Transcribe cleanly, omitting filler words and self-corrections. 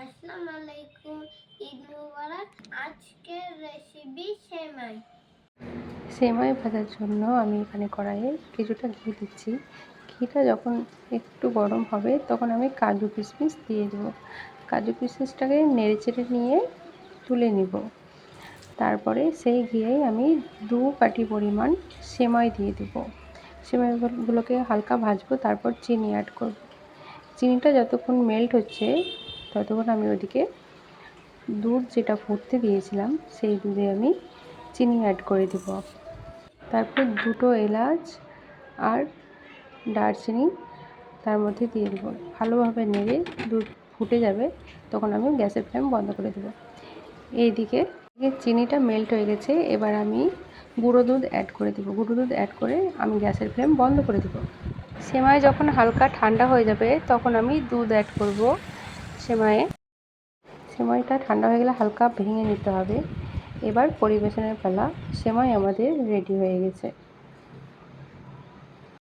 আসসালামু আলাইকুম, ঈদ মুবারক। আজকের রেসিপি সেমাই। সেমাই ভাজার জন্য আমি এখানে কড়াইয়ে কিছুটা ঘি দিচ্ছি। ঘিটা যখন একটু গরম হবে তখন আমি কাজু কিশমিশ দিয়ে দেবো। কাজু কিশমিশটাকে নেড়েচেড়ে নিয়ে তুলে নিব। তারপরে সেই ঘিয়েই আমি 2 বাটি পরিমাণ সেমাই দিয়ে দেবো। সেমাইগুলোকে হালকা ভাজবো, তারপর চিনি অ্যাড করব। চিনিটা যতক্ষণ মেল্ট হচ্ছে ততক্ষণ আমি ওদিকে দুধ যেটা ফুটতে দিয়েছিলাম সেই দুধে আমি চিনি অ্যাড করে দেবো। তারপর 2টো এলাচ আর দারচিনি তার মধ্যে দিয়ে দেবো। ভালোভাবে নেড়ে দুধ ফুটে যাবে, তখন আমি গ্যাসের ফ্লেম বন্ধ করে দেবো। এইদিকে চিনিটা মেল্ট হয়ে গেছে, এবার আমি গুঁড়ো দুধ অ্যাড করে দেবো। গুঁড়ো দুধ অ্যাড করে আমি গ্যাসের ফ্লেম বন্ধ করে দেবো। সেমাই যখন হালকা ঠান্ডা হয়ে যাবে তখন আমি দুধ অ্যাড করব সেমাইটা ঠান্ডা হয়ে গেলে হালকা ভেঙে নিতে হবে। এবার পরিবেশনের পালা। সেমাই আমাদের রেডি হয়ে গেছে।